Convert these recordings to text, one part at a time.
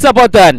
टॉसचं पतन.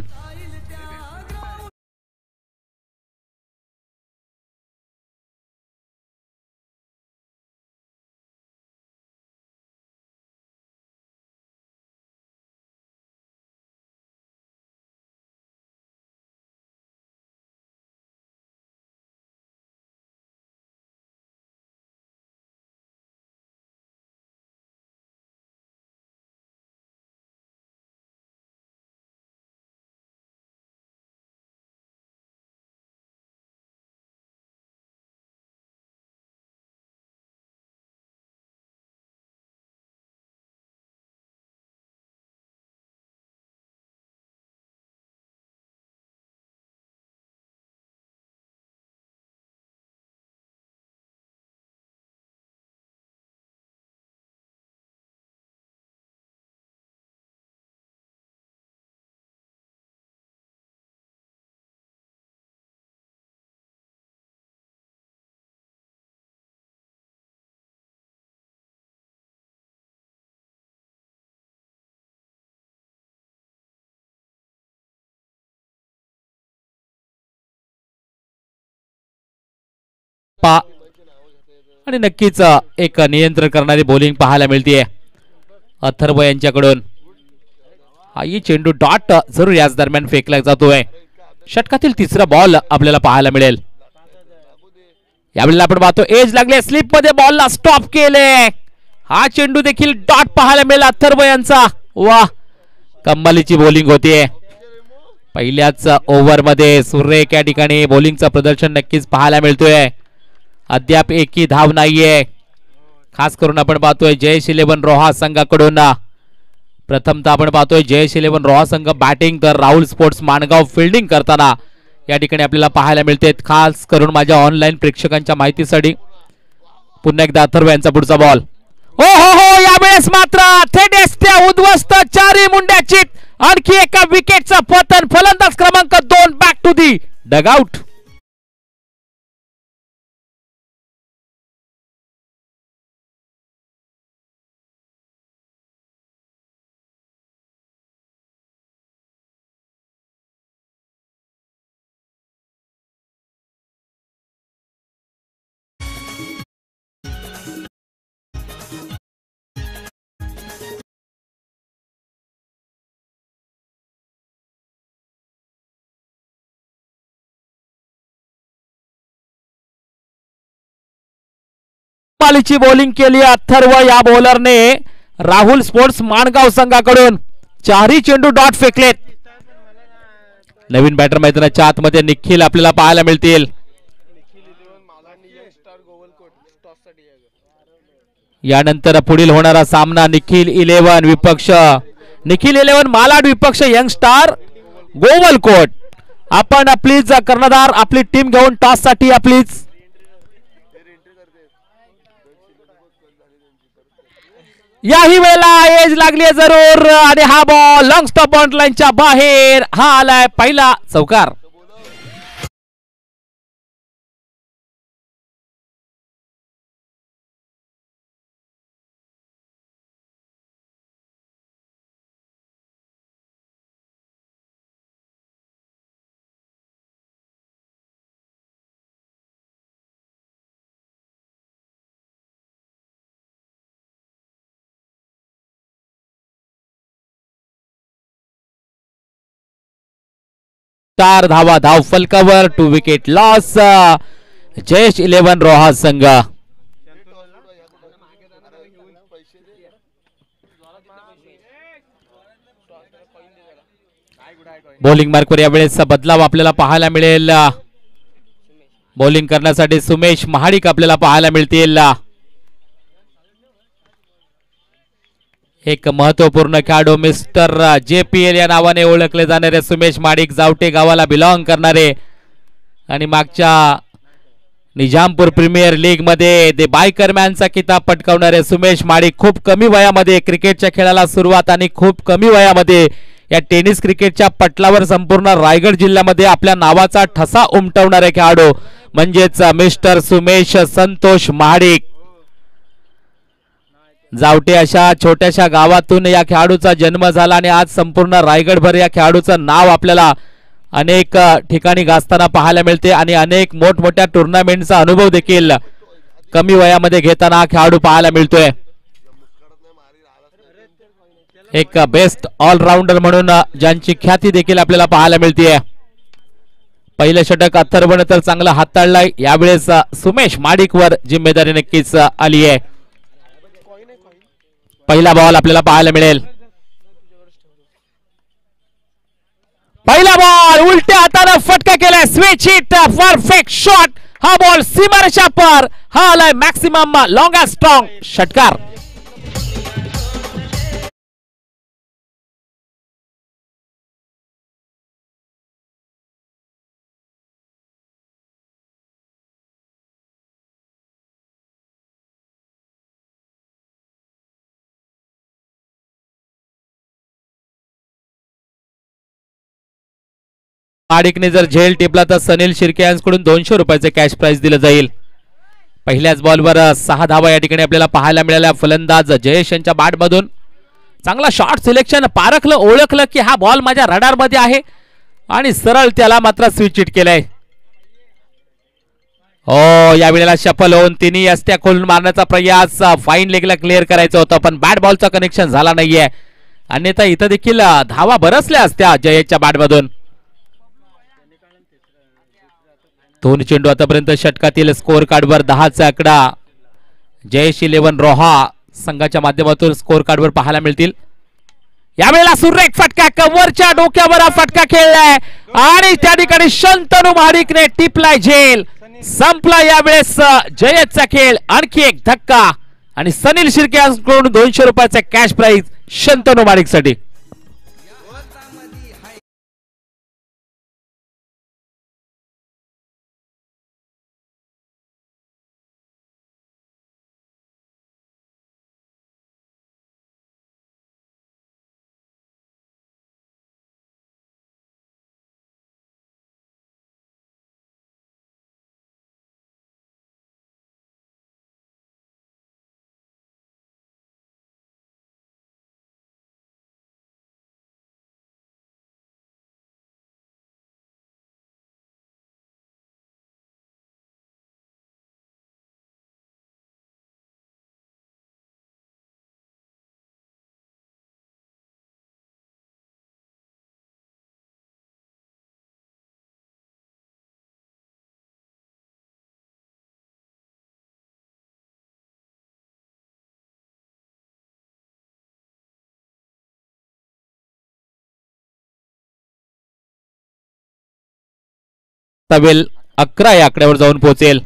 आणि नक्कीच एक नियंत्रण करणारी बॉलिंग पाहायला मिळते अथर्व यांच्याकडून. ही चेंडू डॉट जरूर याच दरम्यान फेकला जातोय. षटकातील तिसरा बॉल आपल्याला पाहायला मिळेल. यावेळेला आपण पाहतो एज लागले, स्लिप मध्ये बॉलला स्टॉप केले. हा चेंडू देखील डॉट पाहायला मिळेल अथर्व यांचा. वाह, कमालीची बॉलिंग होतीये. पहिल्याच ओव्हर मध्ये सुरेख या ठिकाणी बॉलिंगचं प्रदर्शन नक्कीच पाहायला मिळतोय. अद्याप एकही धाव नाहीये. खास करून आपण पाहतोय जयेश 11 रोहा संघाकडून. प्रथमतः आपण पाहतोय जयेश 11 रोहा संघ बॅटिंग तर राहुल स्पोर्ट्स माणगाव फिल्डिंग करताना या ठिकाणी आपल्याला पाहायला मिळते. खास करून माझ्या ऑनलाईन प्रेक्षकांच्या माहितीसाठी पुन्हा एकदा अथर्व यांचा पुढचा बॉल. हो हो हो, यावेळेस मात्र थेडेस्त्या उद्ध्वस्त, चारी मुंड्याची आणखी एका विकेटचं पतन. फलंदाज क्रमांक 2 बॅक टू दी डगआउट. कमालीची बॉलिंग केली अथर्व या बॉलरने राहुल स्पोर्ट्स माणगाव संघाकडून. चारही चेंडू डॉट फेकलेत. नवीन बॅटर मैदानाच्या आतमध्ये निखिल आपल्याला पाहायला मिळतील. यानंतर पुढील होणारा सामना निखिल 11 विपक्ष निखिल 11 मालाड विपक्ष यंग स्टार गोवलकोट. आपण प्लीज कर्णधार आपली टीम घेऊन टॉस साठी प्लीज. याही वेळेला एज लागली जरूर आणि हा बॉल लॉंग स्टॉप बाउंड्री लाईनच्या बाहेर. हा आलाय पहिला चौकार. चार धावा धाव फलकावर. 2 विकेट लॉस. जयेश 11 रोहा संघ. बॉलिंग मार्कवर यावेळेस बदलाव आपल्याला पाहायला मिळेल. बॉलिंग करण्यासाठी सुमेश महाडिक आपल्याला पाहायला मिळतील. एक महत्वपूर्ण खेळाडू मिस्टर JPL या नावाने ओळखले जाणारे सुमेश महाडिक जावटे गावाला बिलॉंग करणारे आणि मागच्या निजामपूर प्रीमियर लीग मध्ये ते बायकरमॅनचा किताब पटकावणारे सुमेश महाडिक खूप कमी वयामध्ये क्रिकेटच्या खेळाला सुरुवात आणि खूप कमी वयामध्ये या टेनिस क्रिकेटच्या पटलावर संपूर्ण रायगड जिल्ह्यामध्ये आपल्या नावाचा ठसा उमटवणारे खेळाडू म्हणजेच मिस्टर सुमेश संतोष महाडिक. जावटे अशा छोट्याशा गावातून या खेळाडूचा जन्म झाला आणि आज संपूर्ण रायगडभर या खेळाडूचं नाव आपल्याला अनेक ठिकाणी गाजताना पाहायला मिळते आणि अनेक मोठमोठ्या टुर्नामेंटचा अनुभव देखील कमी वयामध्ये घेताना हा खेळाडू पाहायला मिळतोय. एक बेस्ट ऑलराऊंडर म्हणून ज्यांची ख्याती देखील आपल्याला पाहायला मिळते. पहिलं षटक अथर्वने तर चांगलं हाताळलंय. यावेळेस सुमेश माडिकवर जिम्मेदारी नक्कीच आली आहे. पहिला बॉल आपल्याला पाहायला मिळेल. पहिला बॉल उलट्या हाताने फटका केलाय. Switch hit perfect shot. हा बॉल सीमारेषा पर. हा आलाय मॅक्सिमम लॉंग अँड स्ट्रॉंग षटकार. माडिकने जर झेल टिपला तर सनील शिर्के यांच्याकडून 200 रुपयाचे कॅश प्राइज दिलं जाईल. पहिल्याच बॉलवर 6 धावा या ठिकाणी आपल्याला पाहायला मिळाल्या. फलंदाज जयेश यांच्या बॅट मधून चांगला शॉट सिलेक्शन. पारखलं ओळखलं की हा बॉल माझ्या रडार मध्ये आहे आणि सरळ त्याला मात्र स्विच हिट केलंय. हो या वेळेला शफल होऊन तिन्ही अस्त्या खोलून मारण्याचा प्रयास. फाईन लेगला क्लिअर करायचं होतं पण बॅट बॉलचं कनेक्शन झाला नाहीये. अन्यथा इथं देखील धावा बरसल्या असत्या जयेशच्या बॅट मधून. 2 चेंडू आतापर्यंत षटकातील स्कोर कार्डवर 10चा आकडा जयेश 11 रोहा संघाच्या माध्यमातून स्कोर कार्डवर पाहायला मिळतील. यावेळेला सुरेख फटका. कव्हरच्या डोक्यावर हा फटका खेळलाय आणि त्या ठिकाणी शंतनू माडिकने टिपलाय झेल. संपला यावेळेस जयेशचा खेळ. आणखी एक धक्का आणि सनील शिर्के यांच्याकडून 200 रुपयाचे कॅश प्राइज शंतनू माडिक साठी. तवेल 11 या आकड्यावर जाऊन पोहोचेल.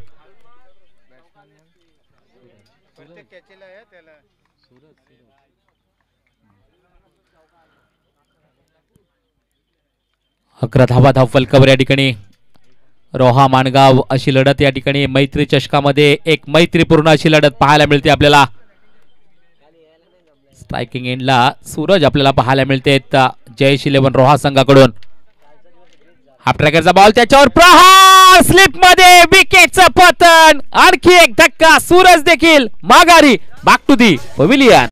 अकरा धावा धाव फलकावर या ठिकाणी रोहा माणगाव अशी लढत या ठिकाणी मैत्री चषकामध्ये एक मैत्रीपूर्ण अशी लढत पाहायला मिळते आपल्याला. स्ट्रायकिंग एंडला सूरज आपल्याला पाहायला मिळते जयेश 11 रोहा संघाकडून. हाफ ट्रॅकरचा बॉल त्याच्यावर प्रहार. स्लिप मध्ये विकेटचं पतन. आणखी एक धक्का. सूरज देखील माघारी. Back to the pavilion.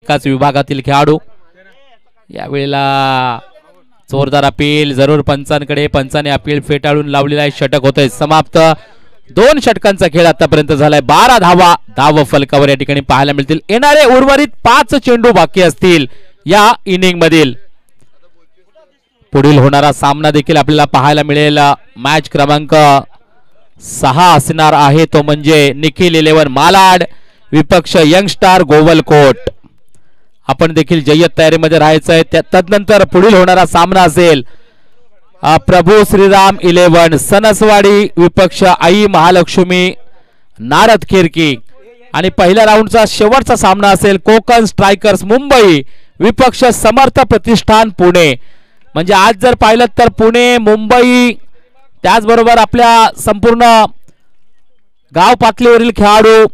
एकाच विभागातील खेळाडू. यावेळेला जोरदार अपील जरूर पंचांकडे. पंचाने अपील फेटाळून लावलेला आहे. षटक होतंय समाप्त. 2 षटकांचा खेळ आतापर्यंत झालाय. 12 धावा धाव फलकावर या ठिकाणी पाहायला मिळतील. येणारे उर्वरित 5 चेंडू बाकी असतील या इनिंग मधील. पुढील होणारा सामना देखील आपल्याला पाहायला मिळेल. मॅच क्रमांक 6 असणार आहे तो म्हणजे निखिल 11 मालाड विपक्ष यंगस्टार गोवलकोट. आपण देखील जय्यत तयारीमध्ये राहायचं आहे. तदनंतर पुढील होणारा सामना असेल प्रभू श्रीराम 11 सनसवाडी विपक्ष आई महालक्ष्मी नारद खिरकी. आणि पहिल्या राऊंडचा शेवटचा सामना असेल कोकण स्ट्रायकर्स मुंबई विपक्ष समर्थ प्रतिष्ठान पुणे. म्हणजे आज जर पाहिलं तर पुणे मुंबई त्याचबरोबर आपल्या संपूर्ण गाव पातळीवरील खेळाडू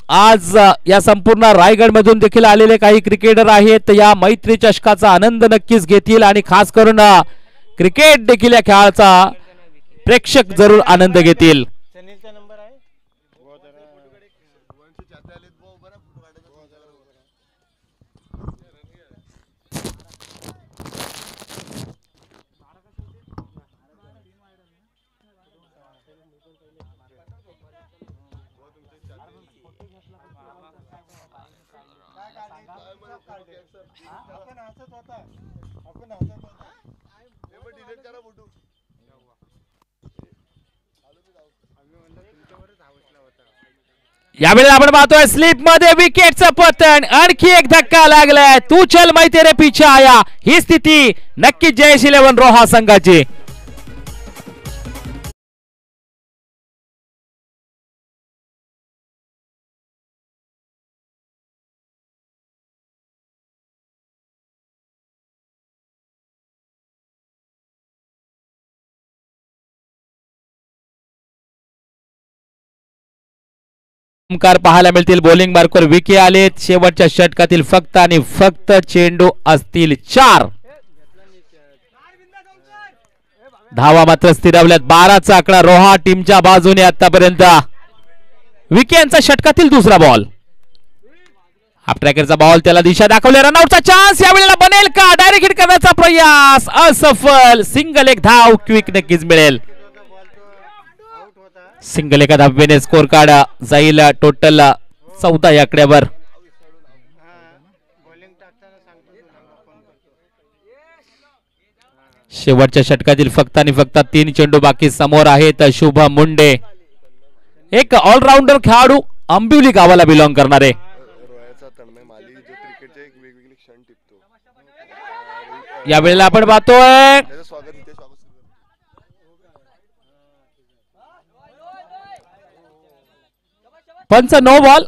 आज या संपूर्ण रायगड मधून देखील आलेले काही क्रिकेटर आहेत. या मैत्री चषकाचा आनंद नक्कीच घेतील आणि खास करून क्रिकेट देखील या खेळाचा प्रेक्षक जरूर आनंद घेतील. यावेळेला आपण पाहतोय स्लिप मध्ये विकेटचं पतन. आणखी एक धक्का लागलाय. तू चल मैं तेरे पीछे आया. ही स्थिती नक्कीच जयेश 11 रोहा संघाची. पाहायला मिळतील. बॉलिंग मार्कवर विके आलेत. शेवटच्या षटकातील फक्त आणि फक्त चेंडू असतील 4. धावा मात्र स्थिरावल्यात. 12चा आकडा रोहा टीमच्या बाजूने आतापर्यंत. विके यांचा षटकातील दुसरा बॉल. हाफ ट्रॅकरचा बॉल त्याला दिशा दाखवली. रनआउटचा चान्स यावेळेला बनेल का? डायरेक्ट हिट करण्याचा प्रयास असफल. सिंगल एक धाव क्विक नक्कीच मिळेल. सिंगल एका धावेने स्कोर कार्ड जाईल टोटल 14 या आकड्यावर. शेवटच्या षटकातील फक्त आणि फक्त 3 चेंडू बाकी समोर आहेत. शुभम मुंडे एक ऑलराऊंडर खेळाडू अंबिवली गावाला बिलॉंग करणारे. यावेळेला आपण पाहतोय पंच नो बॉल.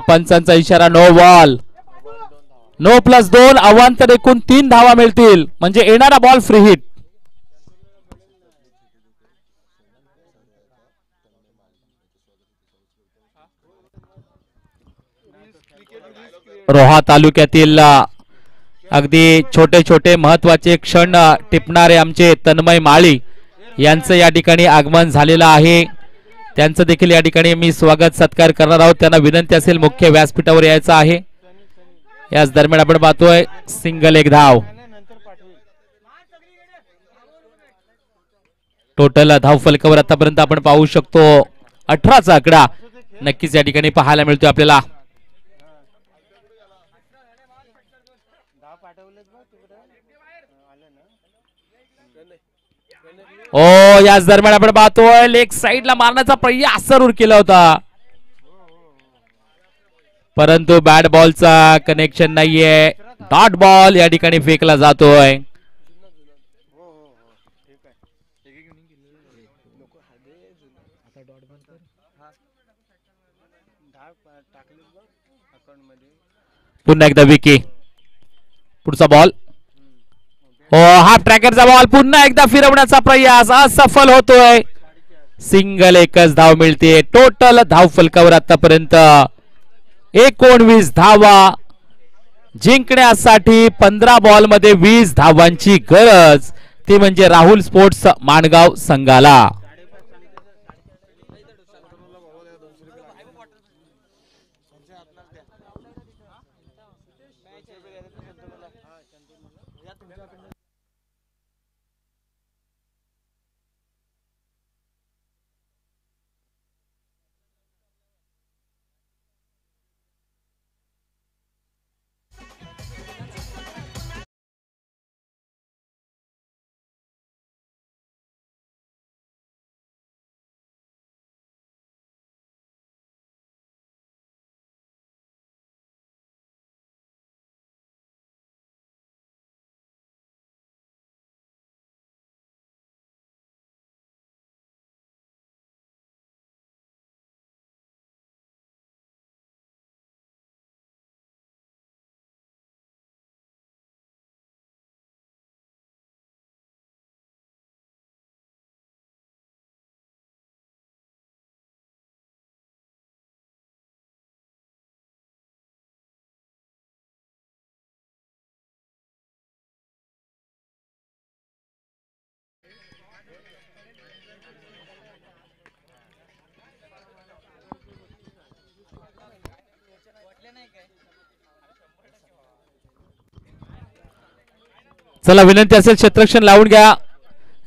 पंचांचा इशारा नो बॉल. नो +2 अवांतर एकूण 3 धावा मिळतील म्हणजे येणारा बॉल फ्री हिट. रोहा तालुक्यातील अगदी छोटे छोटे महत्वाचे क्षण टिपणारे आमचे तन्मय माळी यांचं या ठिकाणी आगमन झालेलं आहे. त्यांचं देखील या ठिकाणी मी स्वागत सत्कार करणार आहोत. त्यांना विनंती असेल मुख्य व्यासपीठावर यायचं आहे. याच दरम्यान आपण पाहतोय सिंगल एक धाव. टोटल धाव फलकावर आतापर्यंत आपण पाहू शकतो 18चा आकडा नक्कीच या ठिकाणी पाहायला मिळतोय आपल्याला. ओ याच दरम्यान आपण पाहतोय लेग साइडला मारण्याचा प्रयास जरूर केला होता परंतु बॅट बॉलचा कनेक्शन नाहीये. डॉट बॉल या ठिकाणी फेकला जातोय. पुन्हा एकदा विकी. पुढचा बॉल. हो हाफ ट्रॅकरचा बॉल पुन्हा एकदा फिरवण्याचा प्रयास असफल होतोय. सिंगल एकच धाव मिळते. टोटल धाव फलकावर आतापर्यंत 19 धावा. जिंकण्यासाठी 15 बॉल मध्ये 20 धावांची गरज ती म्हणजे राहुल स्पोर्ट्स माणगाव संघाला. चला विनंती असेल क्षेत्ररक्षण लावून घ्या.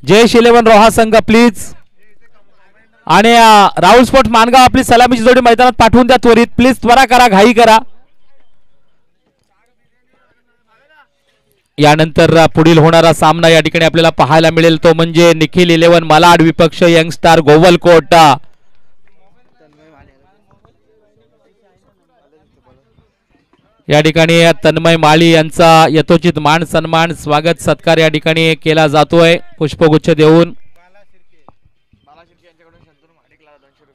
जयेश 11 रोहा संघ प्लीज. आणि राहुल स्पोर्ट मानगाव आपली सलामीची जोडी मैदानात पाठवून द्या त्वरित प्लीज. त्वरा करा, घाई करा. यानंतर पुढील होणारा सामना या ठिकाणी आपल्याला पाहायला मिळेल तो म्हणजे निखिल 11 मालाड विपक्ष यंग स्टार गोवलकोट. या ठिकाणी तन्मय माळी यांचा यथोचित मान सन्मान स्वागत सत्कार या ठिकाणी केला जातोय पुष्पगुच्छ देऊन.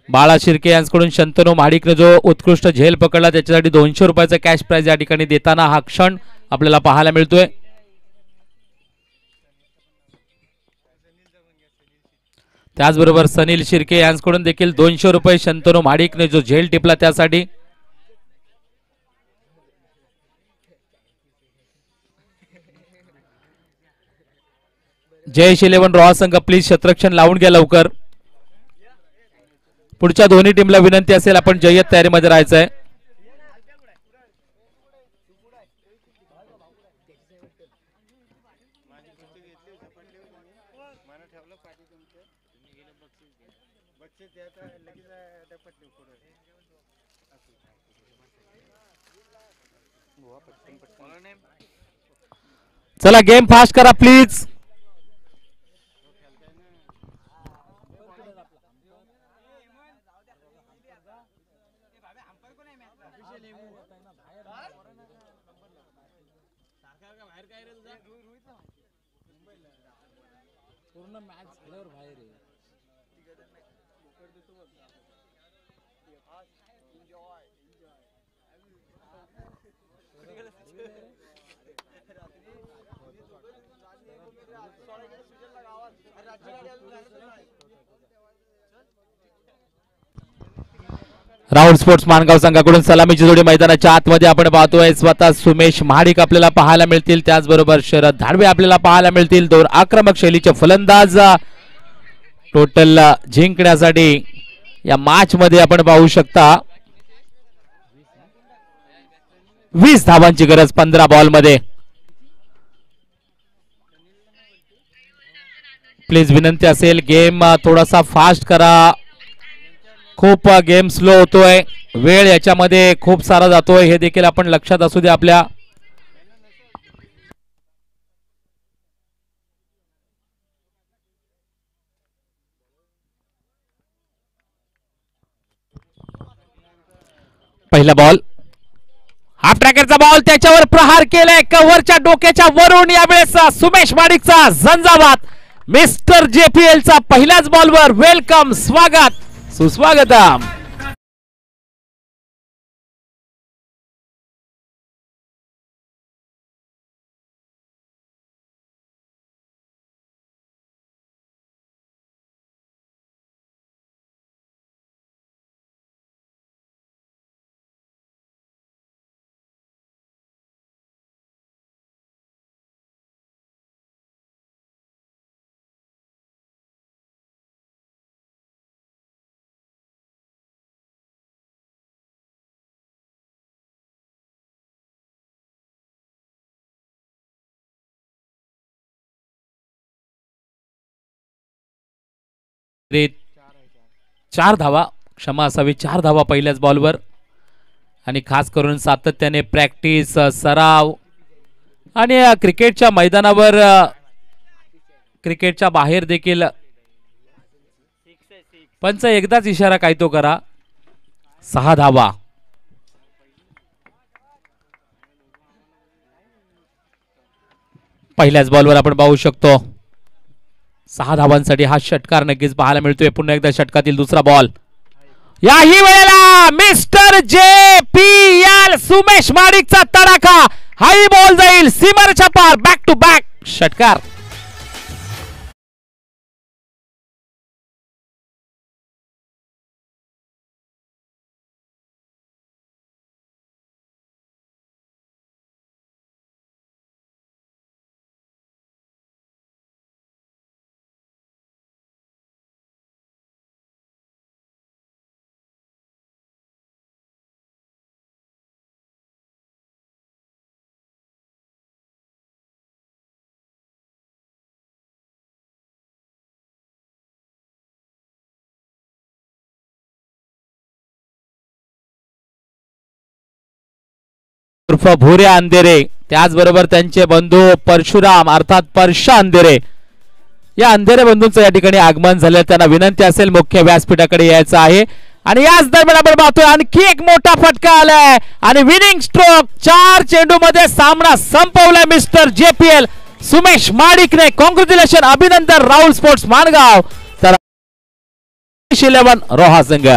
बाळा शिर्के यांच्याकडून शंतनू महाडिकने जो उत्कृष्ट झेल पकडला त्याच्यासाठी 200 रुपयाचा कॅश प्राइज या ठिकाणी देताना हा क्षण आपल्याला पाहायला मिळतोय. त्याचबरोबर सनील शिर्के यांच्याकडून देखील 200 रुपये शंतनू महाडिकने जो झेल टिपला त्यासाठी. जयेश 11 रोहा संघ प्लीज क्षेत्ररक्षण लावून घ्या लवकर. पुढच्या दोन्ही टीमला विनंती असेल आपण जय्यत तयारीमध्ये राहायचं आहे. चला गेम फास्ट करा प्लीज. राहुल स्पोर्ट्स मानगाव संघाकडून सलामीची जोडी मैदानाच्या आतमध्ये आपण पाहतोय. स्वतः सुमेश महाडिक आपल्याला पाहायला मिळतील. त्याचबरोबर शरद धाडवे आपल्याला पाहायला मिळतील. दोन आक्रमक शैलीचे फलंदाज टोटल जिंकण्यासाठी या मॅच मध्ये आपण पाहू शकता 20 धावांची गरज 15 बॉल मध्ये. प्लीज विनंती असेल गेम थोडासा फास्ट करा. खूप गेम स्लो होतोय. वेळ याच्यामध्ये खूप सारा जातोय हे देखील आपण लक्षात असू दे आपल्या. पहिला बॉल हाफ ट्रॅकरचा बॉल त्याच्यावर प्रहार केलाय कव्हरच्या डोक्याच्या वरून. यावेळेस सुमेश माडिकचा झंझावात. मिस्टर JPL चा पहिल्याच बॉलवर वेलकम स्वागत सुस्वागतम. 4 धावा, क्षमा असावी, 4 धावा पहिल्याच बॉलवर. आणि खास करून सातत्याने प्रॅक्टिस, सराव आणि क्रिकेटच्या मैदानावर, क्रिकेटच्या बाहेर देखील पंच एकदाच इशारा काय तो करा. 6 धावा. पहिल्याच बॉलवर आपण पाहू शकतो 6 धावांसाठी हा षटकार नक्कीच पाहायला मिळतोय. पुन्हा एकदा षटकातील दुसरा बॉल. याही वेळेला मिस्टर JPL सुमेश माडिकचा तडाखा. हाही बॉल जाईल सीमारेषा पार. बॅक टू बॅक षटकार. उर्फ भोरे अंधेरे, त्याचबरोबर त्यांचे बंधू परशुराम अर्थात परशा अंधेरे, या अंधेरे बंधूंचं या ठिकाणी आगमन झालं. त्यांना विनंती असेल मुख्य व्यासपीठाकडे यायचं आहे. आणि याच दरम्यान आपण पाहतोय आणखी एक मोठा फटका आलाय आणि विनिंग स्ट्रोक. 4 चेंडू मध्ये सामना संपवलाय मिस्टर JPL सुमेश माडिकने. कॉंग्रॅच्युलेशन, अभिनंदन राहुल स्पोर्ट्स माणगाव. तर 11 रोहा संघ.